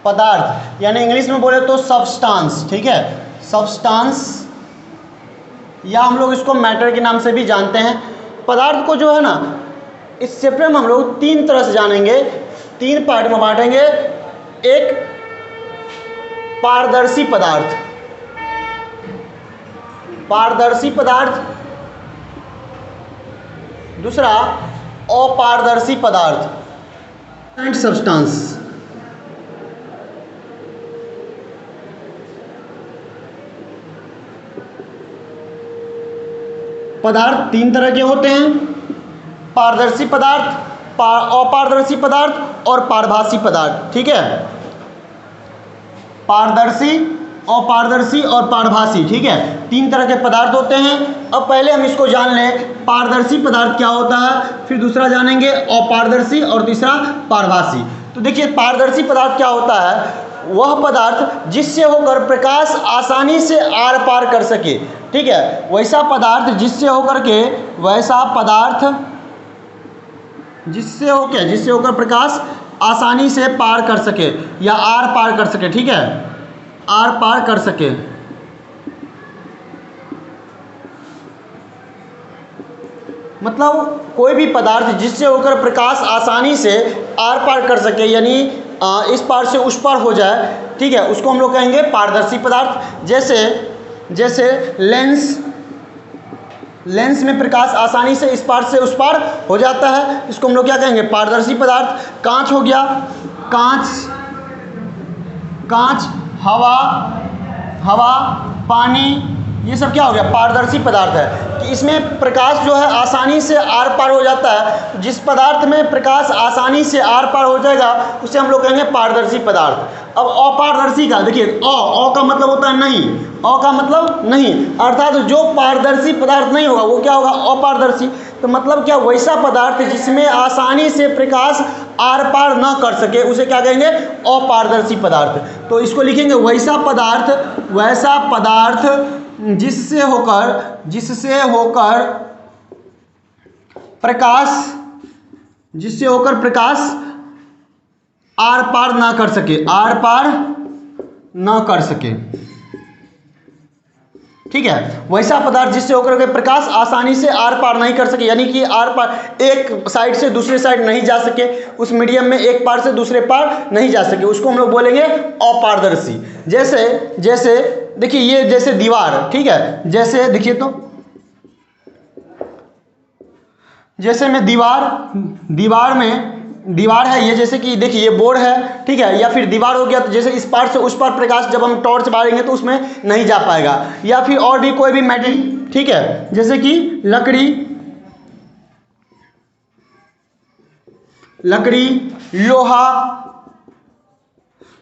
पदार्थ, यानी इंग्लिश में बोले तो सब्सटेंस, ठीक है, सब्सटेंस, या हम लोग इसको मैटर के नाम से भी जानते हैं। पदार्थ को जो है ना, इस चैप्टर में हम लोग 3 तरह से जानेंगे, 3 पार्ट में बांटेंगे। एक पारदर्शी पदार्थ, पारदर्शी पदार्थ, दूसरा अपारदर्शी पदार्थ, एंड सब्सटेंस। पदार्थ 3 तरह के होते हैं, पारदर्शी पदार्थ, अपारदर्शी पदार्थ और पारभासी पदार्थ, ठीक है, पारदर्शी, अपारदर्शी और पारभासी, ठीक है, 3 तरह के पदार्थ होते हैं। अब पहले हम इसको जान लें, पारदर्शी पदार्थ क्या होता है, फिर दूसरा जानेंगे अपारदर्शी और तीसरा पारभासी। तो देखिए पारदर्शी पदार्थ क्या होता है, वह पदार्थ जिससे होकर प्रकाश आसानी से आर पार कर सके, ठीक है, वैसा पदार्थ जिससे होकर के, वैसा पदार्थ जिससे होकर प्रकाश आसानी से पार कर सके या आर पार कर सके, ठीक है, आर पार कर सके। मतलब कोई भी पदार्थ जिससे होकर प्रकाश आसानी से आर पार कर सके, यानी इस पार से उस पार हो जाए, ठीक है, उसको हम लोग कहेंगे पारदर्शी पदार्थ। जैसे लेंस में प्रकाश आसानी से इस पार से उस पार हो जाता है, इसको हम लोग क्या कहेंगे, पारदर्शी पदार्थ। कांच हो गया, कांच, हवा, पानी, ये सब क्या हो गया, पारदर्शी पदार्थ है कि इसमें प्रकाश जो है आसानी से आर पार हो जाता है। जिस पदार्थ में प्रकाश आसानी से आर पार हो जाएगा उसे हम लोग कहेंगे पारदर्शी पदार्थ। अब अपारदर्शी का देखिए, अ का मतलब होता है नहीं, अ का मतलब नहीं, अर्थात जो पारदर्शी पदार्थ नहीं होगा वो क्या होगा, अपारदर्शी। तो मतलब क्या, वैसा पदार्थ जिसमें आसानी से प्रकाश आर पार न कर सके उसे क्या कहेंगे, अपारदर्शी पदार्थ। तो इसको लिखेंगे, वैसा पदार्थ जिससे होकर प्रकाश आर पार ना कर सके, ठीक है, वैसा पदार्थ जिससे होकर के प्रकाश आसानी से आर पार नहीं कर सके, यानी कि आर पार एक साइड से दूसरे साइड नहीं जा सके, उस मीडियम में एक पार से दूसरे पार नहीं जा सके, उसको हम लोग बोलेंगे अपारदर्शी। जैसे देखिए, ये जैसे दीवार, ठीक है, जैसे देखिए तो जैसे में दीवार है ये, जैसे कि देखिए ये बोर्ड है, ठीक है, या फिर दीवार हो गया, तो जैसे इस पार से उस पार प्रकाश जब हम टॉर्च मारेंगे तो उसमें नहीं जा पाएगा। या फिर और भी कोई भी मेटेरियल, ठीक है, जैसे कि लकड़ी,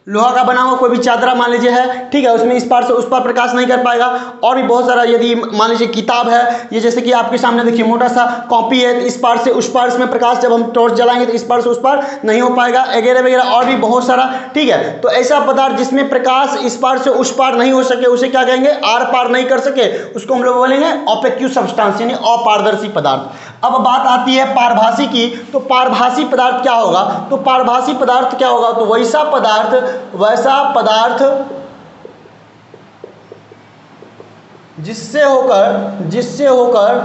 लोहा का बना हुआ कोई भी चादरा मान लीजिए है, ठीक है, उसमें इस पार से उस पार प्रकाश नहीं कर पाएगा। और भी बहुत सारा, यदि मान लीजिए किताब है, ये जैसे कि आपके सामने देखिए मोटा सा कॉपी है, इस पार से उस पार इसमें प्रकाश जब हम टॉर्च जलाएंगे तो इस पार से उस पार नहीं हो पाएगा, वगैरह वगैरह और भी बहुत सारा, ठीक है। तो ऐसा पदार्थ जिसमें प्रकाश इस पार से उस पार नहीं हो सके उसे क्या कहेंगे, आर पार नहीं कर सके, उसको हम लोग बोलेंगे ओपेक्यू सब्सटेंस, यानी अपारदर्शी पदार्थ। अब बात आती है पारभासी की, तो पारभासी पदार्थ क्या होगा, तो पारभासी पदार्थ क्या होगा, तो वैसा पदार्थ जिससे होकर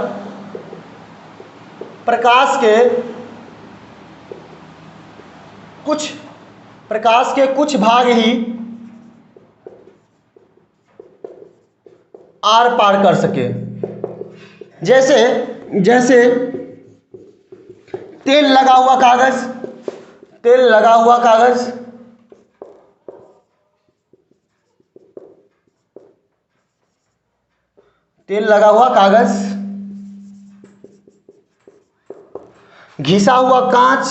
प्रकाश के कुछ भाग ही आर पार कर सके। जैसे तेल लगा हुआ कागज, घिसा हुआ कांच,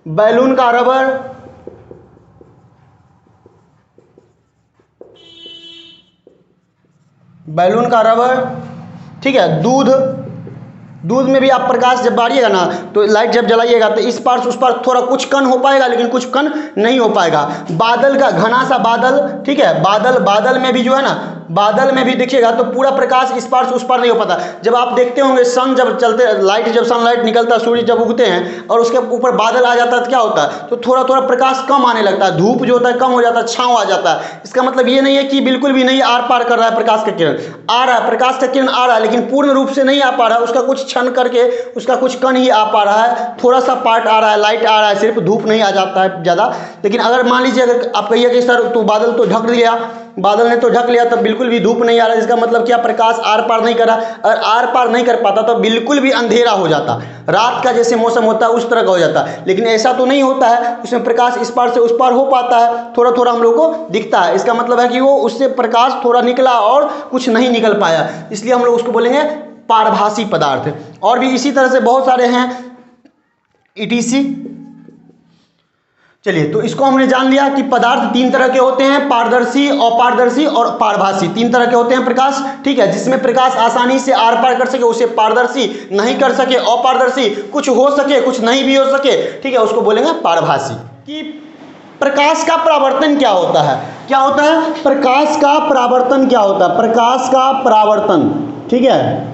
बैलून का रबर, ठीक है, दूध में भी आप प्रकाश जब बारिएगा ना, तो लाइट जब जलाइएगा तो इस पार से उस पार थोड़ा कुछ कण हो पाएगा, लेकिन कुछ कण नहीं हो पाएगा। बादल का घना सा बादल, ठीक है, बादल में भी जो है ना बादल में भी देखिएगा तो पूरा प्रकाश इस पार से उस पार नहीं हो पाता। जब आप देखते होंगे सन जब चलते जब सनलाइट निकलता है, सूर्य जब उगते हैं और उसके ऊपर बादल आ जाता है तो क्या होता है, तो थोड़ा थोड़ा प्रकाश कम आने लगता है, धूप जो होता है कम हो जाता है, छांव आ जाता है। इसका मतलब ये नहीं है कि बिल्कुल भी नहीं आर पार कर रहा है प्रकाश का किरण, आ रहा है, प्रकाश का किरण आ रहा है, लेकिन पूर्ण रूप से नहीं आ पा रहा है, उसका कुछ क्षण करके उसका कुछ कण ही आ पा रहा है, थोड़ा सा पार्ट आ रहा है, लाइट आ रहा है, सिर्फ धूप नहीं आ जाता है ज़्यादा। लेकिन अगर मान लीजिए अगर आप कहिए कि सर तो बादल तो ढक लिया, बादल ने तो ढक लिया, तब बिल्कुल भी धूप नहीं आ रहा है, इसका मतलब क्या, प्रकाश आर पार नहीं कर रहा। अगर आर पार नहीं कर पाता तो बिल्कुल भी अंधेरा हो जाता, रात का जैसे मौसम होता है उस तरह का हो जाता। लेकिन ऐसा तो नहीं होता है, उसमें प्रकाश इस पार से उस पार हो पाता है, थोड़ा थोड़ा हम लोग को दिखता है। इसका मतलब है कि वो उससे प्रकाश थोड़ा निकला और कुछ नहीं निकल पाया, इसलिए हम लोग उसको बोलेंगे पारभासी पदार्थ। और भी इसी तरह से बहुत सारे हैं ईटीसी। चलिए, तो इसको हमने जान लिया कि पदार्थ तीन तरह के होते हैं, पारदर्शी, अपारदर्शी और पारभासी, तीन तरह के होते हैं प्रकाश, ठीक है। जिसमें प्रकाश आसानी से आर पार कर सके उसे पारदर्शी, नहीं कर सके अपारदर्शी, कुछ हो सके कुछ नहीं भी हो सके, ठीक है, उसको बोलेंगे पारभासी। कि प्रकाश का परावर्तन क्या होता है, क्या होता है प्रकाश का परावर्तन, क्या होता है प्रकाश का परावर्तन, ठीक है।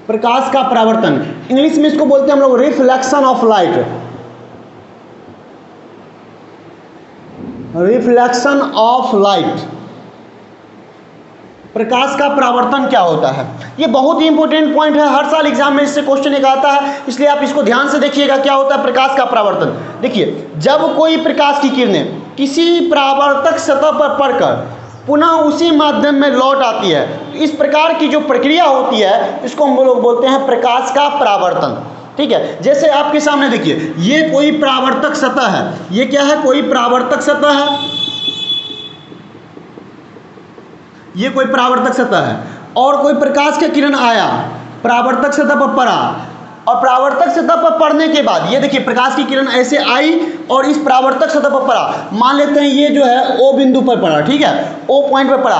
प्रकाश का परावर्तन, इंग्लिश में इसको बोलते हैं हम लोग reflection of light, reflection of light. प्रकाश का परावर्तन क्या होता है, ये बहुत ही इंपॉर्टेंट पॉइंट है, हर साल एग्जाम में इससे क्वेश्चन एक आता है, इसलिए आप इसको ध्यान से देखिएगा। क्या होता है प्रकाश का परावर्तन, देखिए जब कोई प्रकाश की किरणें किसी परावर्तक सतह पर पड़कर पुनः उसी माध्यम में लौट आती है, तो इस प्रकार की जो प्रक्रिया होती है इसको हम लोग बोलते हैं प्रकाश का परावर्तन, ठीक है। जैसे आपके सामने देखिए, ये कोई परावर्तक सतह है, ये क्या है, कोई परावर्तक सतह है, ये कोई परावर्तक सतह है, और कोई प्रकाश का किरण आया, परावर्तक सतह पर पड़ा, और परावर्तक सतह पर पड़ने के बाद ये देखिए प्रकाश की किरण ऐसे आई और इस परावर्तक सतह पर पड़ा, मान लेते हैं ये जो है ओ बिंदु पर पड़ा, ठीक है, ओ पॉइंट पर पड़ा,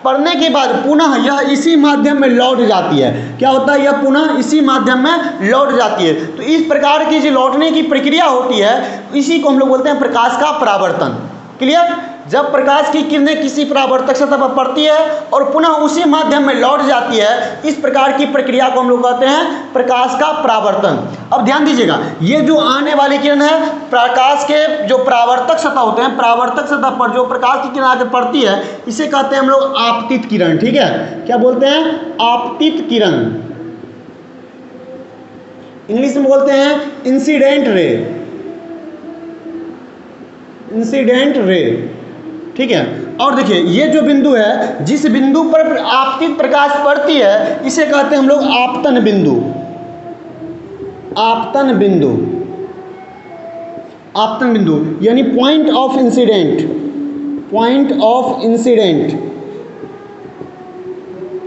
पड़ने के बाद पुनः यह इसी माध्यम में लौट जाती है। क्या होता है, यह पुनः इसी माध्यम में लौट जाती है। तो इस प्रकार की जो लौटने की प्रक्रिया होती है इसी को हम लोग बोलते हैं प्रकाश का परावर्तन। क्लियर, जब प्रकाश की किरणें किसी परावर्तक सतह पर पड़ती है और पुनः उसी माध्यम में लौट जाती है, इस प्रकार की प्रक्रिया को हम लोग कहते हैं प्रकाश का परावर्तन। अब ध्यान दीजिएगा, ये जो आने वाली किरण है, प्रकाश के जो परावर्तक सतह होते हैं, परावर्तक सतह पर जो प्रकाश की किरण आकर पड़ती है इसे कहते हैं हम लोग आपतित किरण, ठीक है। क्या बोलते हैं, आपतित किरण, इंग्लिश में बोलते हैं इंसिडेंट रे, इंसिडेंट रे, ठीक है। और देखिए ये जो बिंदु है, जिस बिंदु पर आपतित प्रकाश पड़ती है इसे कहते हैं हम लोग आपतन बिंदु, आपतन बिंदु, आपतन बिंदु यानी point of incident, point of incident,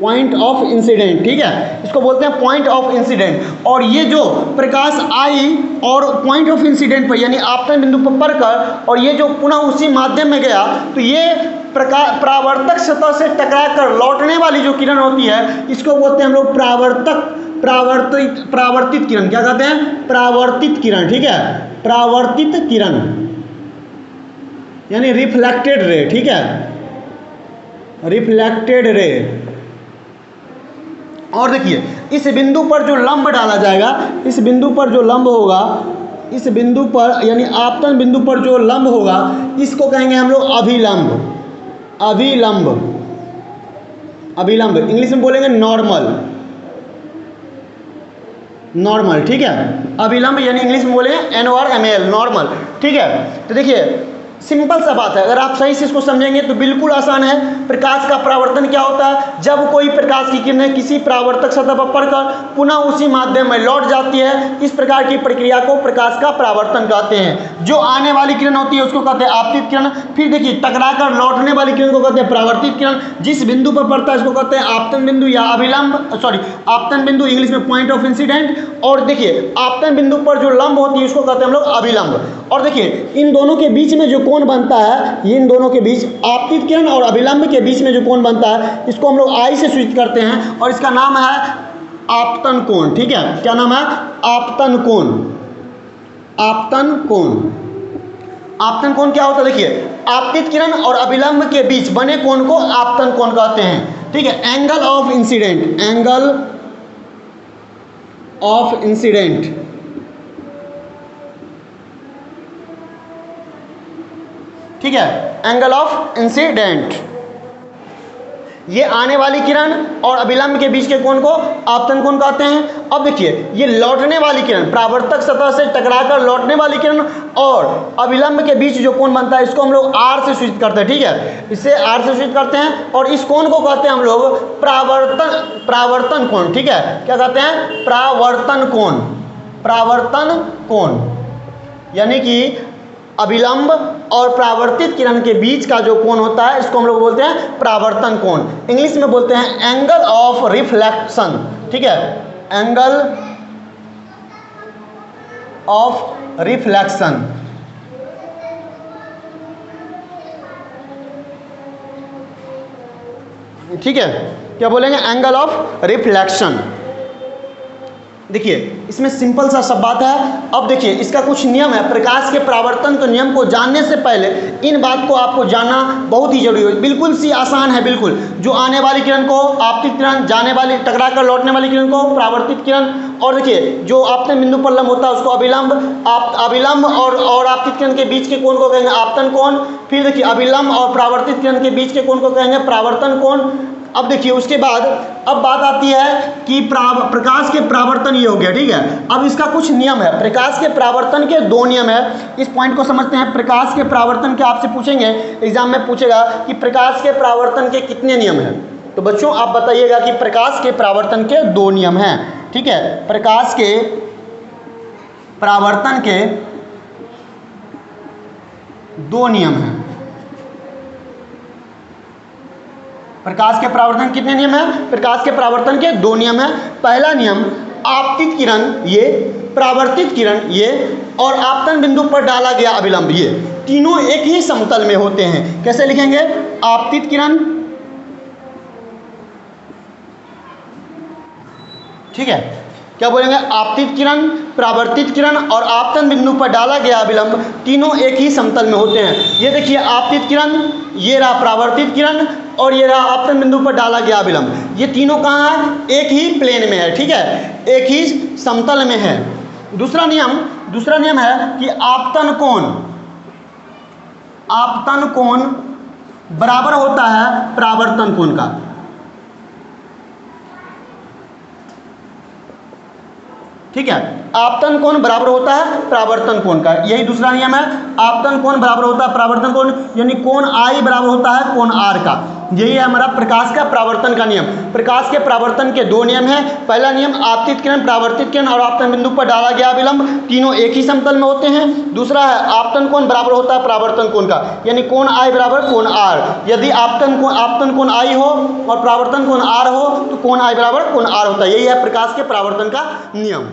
point of incident, ठीक है, इसको बोलते हैं पॉइंट ऑफ इंसिडेंट। और ये जो प्रकाश आई और पॉइंट ऑफ इंसिडेंट पर यानी आपतन बिंदु पर पड़कर और ये जो पुनः उसी माध्यम में गया, तो ये प्रकाश परावर्तक सतह से टकराकर लौटने वाली जो किरण होती है इसको बोलते हैं हम लोग परावर्तित किरण। क्या कहते हैं, परावर्तित किरण, ठीक है, परावर्तित किरण यानी रिफ्लेक्टेड रे, ठीक है, रिफ्लेक्टेड रे। और देखिए इस बिंदु पर जो लंब डाला जाएगा, इस बिंदु पर जो लंब होगा, इस बिंदु पर यानी आपतन बिंदु पर जो लंब होगा इसको कहेंगे हम लोग अभिलंब, अभिलंब, अभिलंब, इंग्लिश में बोलेंगे नॉर्मल, नॉर्मल, ठीक है, अभिलंब यानी इंग्लिश में बोलेंगे NORML, नॉर्मल, ठीक है। तो देखिए सिंपल सा बात है, अगर आप सही से इसको समझेंगे तो बिल्कुल आसान है। प्रकाश का परावर्तन क्या होता है, जब कोई प्रकाश की किरणें किसी परावर्तक सतह पर पड़कर पुनः उसी माध्यम में लौट जाती है, इस प्रकार की प्रक्रिया को प्रकाश का परावर्तन कहते हैं। जो आने वाली किरण होती है उसको कहते हैं आपतित किरण, फिर देखिए टकराकर लौटने वाली किरण को कहते हैं परावर्तित किरण, जिस बिंदु पर पड़ता है इसको कहते हैं आपतन बिंदु या अभिलंब, सॉरी आपतन बिंदु, इंग्लिश में पॉइंट ऑफ इंसिडेंट। और देखिए आपतन बिंदु पर जो लंब होती है उसको कहते हैं हम लोग अभिलंब। और देखिए इन दोनों के बीच में जो कोण बनता है, इन दोनों के बीच आपतित किरण और अभिलंब के बीच में जो कोण बनता है इसको हम लोग आई से सूचित करते हैं और इसका नाम है आपतन कोण, ठीक है। क्या नाम है, आपतन कोण, आपतन कोण। आपतन कोण क्या होता है, देखिए आपतित किरण और अभिलंब के बीच बने कोण को आपतन कोण कहते हैं। ठीक है, angle of incident, angle of incident, ठीक है, एंगल ऑफ इंसिडेंट, ये आने वाली किरण और अभिलंब के बीच के कोण को आपतन कोण कहते हैं। अब देखिए ये लौटने वाली किरण, परावर्तक सतह से टकराकर लौटने वाली किरण और अभिलंब के बीच जो कोण बनता है इसको हम लोग आर से सूचित करते हैं। ठीक है, इसे आर से सूचित करते हैं और इस कोण को कहते हैं हम लोग परावर्तन कोण। ठीक है, क्या कहते हैं, परावर्तन कोण, परावर्तन कोण, यानी कि अभिलंब और परावर्तित किरण के बीच का जो कोण होता है इसको हम लोग बोलते हैं परावर्तन कोण। इंग्लिश में बोलते हैं एंगल ऑफ रिफ्लेक्शन। ठीक है, एंगल ऑफ रिफ्लेक्शन। ठीक है, क्या बोलेंगे, एंगल ऑफ रिफ्लेक्शन। देखिए इसमें सिंपल सा सब बात है। अब देखिए इसका कुछ नियम है, प्रकाश के परावर्तन के नियम को जानने से पहले इन बात को आपको जानना बहुत ही जरूरी है। बिल्कुल सी आसान है, बिल्कुल। जो आने वाली किरण को आपतित किरण, जाने वाली टकरा कर लौटने वाली किरण को परावर्तित किरण, और देखिए जो आपतन बिंदु पर लंब होता है उसको अभिलंब, अभिलंब और आपतित किरण के बीच के कोण को कहेंगे आपतन कोण। फिर देखिए अभिलंब और परावर्तित किरण के बीच के कोण को कहेंगे परावर्तन कोण। अब देखिए उसके बाद अब बात आती है कि प्रकाश के परावर्तन, ये हो गया। ठीक है, अब इसका कुछ नियम है। प्रकाश के परावर्तन के दो नियम है, इस पॉइंट को समझते हैं। प्रकाश के परावर्तन के आपसे पूछेंगे, एग्जाम में पूछेगा कि प्रकाश के परावर्तन के कितने नियम हैं। तो बच्चों आप बताइएगा कि प्रकाश के परावर्तन के दो नियम हैं। ठीक है, प्रकाश के परावर्तन के दो नियम हैं। प्रकाश के परावर्तन कितने नियम हैं? प्रकाश के परावर्तन के दो नियम हैं। पहला नियम, आपतित किरण ये, परावर्तित किरण ये और आपतन बिंदु पर डाला गया अभिलंब, ये तीनों एक ही समतल में होते हैं। कैसे लिखेंगे? आपतित किरण, ठीक है, क्या बोलेंगे? आपतित किरण, परावर्तित किरण और आपतन बिंदु पर डाला गया अभिलंब तीनों एक ही समतल में होते हैं। ये देखिए आपतित किरण, ये रहा परावर्तित किरण और ये रहा आपतन बिंदु पर डाला गया अभिलंब। ये तीनों कहाँ है? एक ही प्लेन में है। ठीक है, एक ही समतल में है। दूसरा नियम है कि आपतन कोण बराबर होता है परावर्तन कोण का। ठीक है, आपतन कोण बराबर होता है परावर्तन कोण का, यही दूसरा नियम है। आपतन कोण बराबर होता है परावर्तन कोण, यानी कोण आई बराबर होता है कोण आर का। यही है हमारा प्रकाश का परावर्तन का नियम। प्रकाश के परावर्तन के दो नियम हैं। पहला नियम, आपतित किरण, परावर्तित किरण और आपतन बिंदु पर डाला गया अभिलंब तीनों एक ही समतल में होते हैं। दूसरा है, आपतन कोण बराबर होता है परावर्तन कोण का, यानी कोण आई बराबर कोण आर। यदि आपतन कोण आई हो और परावर्तन कोण आर हो तो कोण आई बराबर कोण आर होता है। यही है प्रकाश के परावर्तन का नियम।